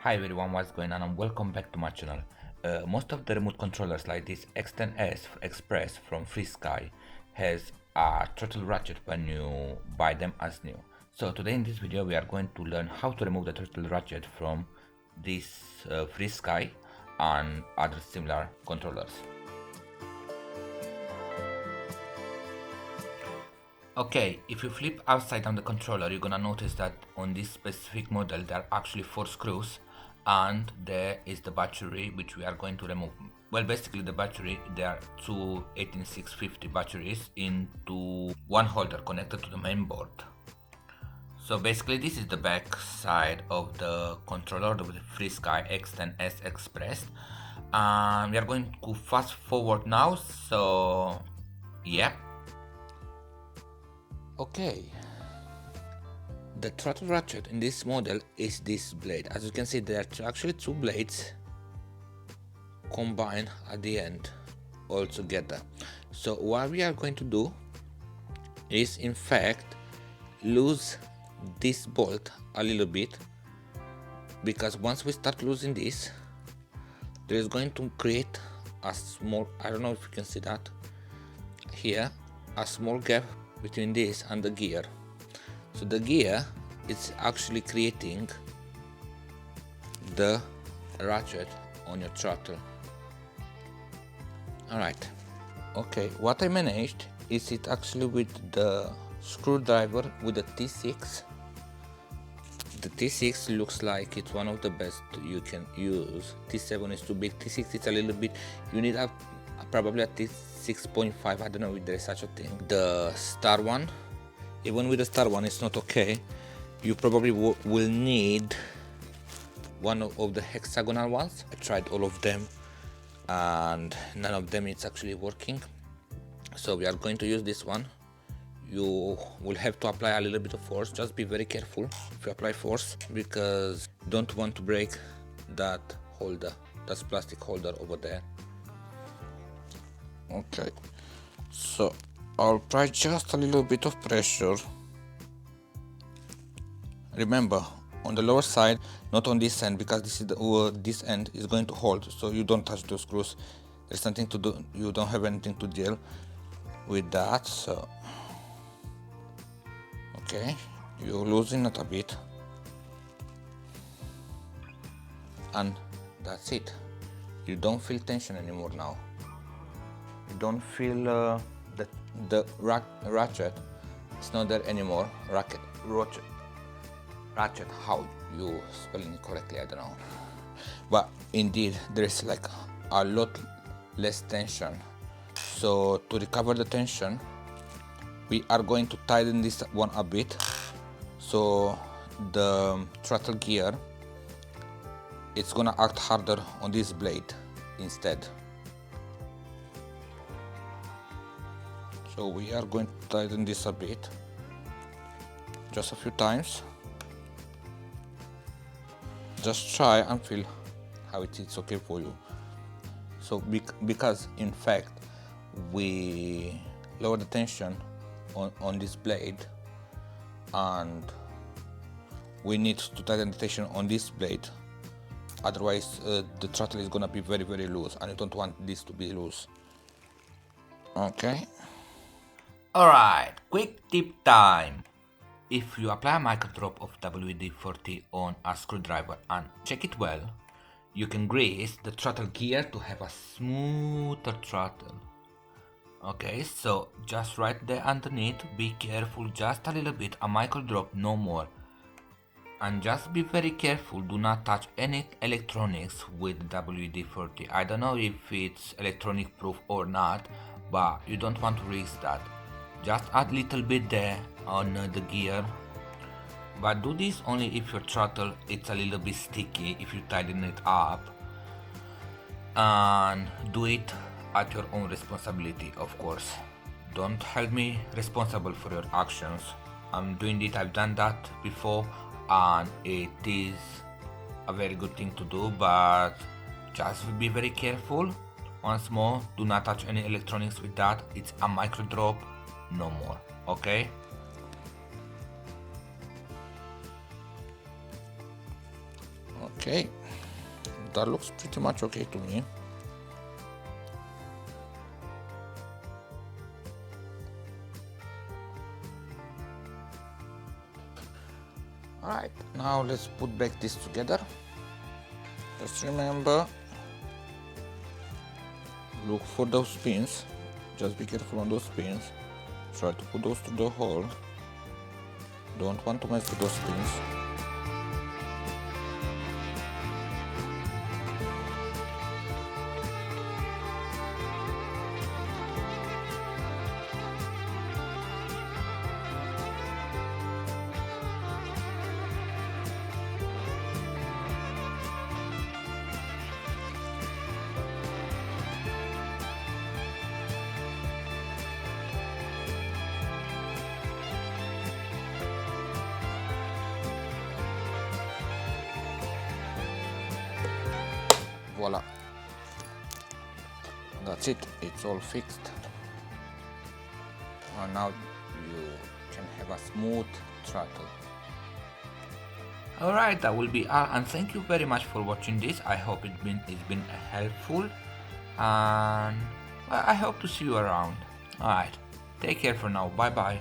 Hi everyone, what's going on and welcome back to my channel. Most of the remote controllers like this X10S Express from FrSky has a throttle ratchet when you buy them as new. So today in this video we are going to learn how to remove the throttle ratchet from this FrSky and other similar controllers. Okay, if you flip upside down the controller, you're gonna notice that on this specific model there are actually 4 screws and there is the battery which we are going to remove. Well, basically the battery, there are two 18650 batteries into one holder connected to the main board. So basically this is the back side of the controller of the FrSky X10S Express, and we are going to fast forward now, so yeah. Okay, the throttle ratchet in this model is this blade. As you can see, there are actually two blades combined at the end all together. So what we are going to do is in fact lose this bolt a little bit, because once we start losing this, there is going to create a small, I don't know if you can see that here, a small gap between this and the gear. So the gear is actually creating the ratchet on your throttle. Alright, okay, what I managed is it actually with the screwdriver with the T6. The T6 looks like it's one of the best you can use. T7 is too big, T6 is a little bit, you need probably a T6.5, I don't know if there is such a thing. The star one, even with the star one it's not okay. You probably will need one of the hexagonal ones. I tried all of them and none of them is actually working. So we are going to use this one. You will have to apply a little bit of force. Just be very careful if you apply force, because you don't want to break that holder, that plastic holder over there. Okay, so I'll apply just a little bit of pressure. Remember, on the lower side, not on this end, because this is this end is going to hold, so you don't touch those screws. There's nothing to do, you don't have anything to deal with that. So okay, you're losing it a bit, and that's it. You don't feel tension anymore now. You don't feel the ratchet. It's not there anymore. Ratchet, how you spelling it correctly, I don't know. But indeed, there is like a lot less tension. So to recover the tension, we are going to tighten this one a bit, so the throttle gear, it's gonna act harder on this blade instead. So we are going to tighten this a bit, just a few times. Just try and feel how it is okay for you. So because in fact we lower the tension on this blade, and we need to tighten the tension on this blade, otherwise the throttle is gonna be very loose, and you don't want this to be loose. Okay. Alright, quick tip time. If you apply a micro drop of WD-40 on a screwdriver and check it well, you can grease the throttle gear to have a smoother throttle. Okay, so just right there underneath, be careful, just a little bit, a micro drop, no more. And just be very careful, do not touch any electronics with WD-40. I don't know if it's electronic proof or not, but you don't want to risk that. Just add a little bit there on the gear, but do this only if your throttle it's a little bit sticky, if you tighten it up, and do it at your own responsibility, of course. Don't hold me responsible for your actions. I'm doing it, I've done that before, and it is a very good thing to do, but just be very careful. Once more, do not touch any electronics with that. It's a micro drop, no more. Okay. Okay, that looks pretty much okay to me. Alright, now let's put back this together. Just remember, look for those pins. Just be careful on those pins. Try to put those through the hole. Don't want to mess with those pins. Voila, that's it, it's all fixed, and now you can have a smooth throttle. Alright, that will be all, and thank you very much for watching this. I hope it's been helpful, and well, I hope to see you around. Alright, take care for now, bye bye.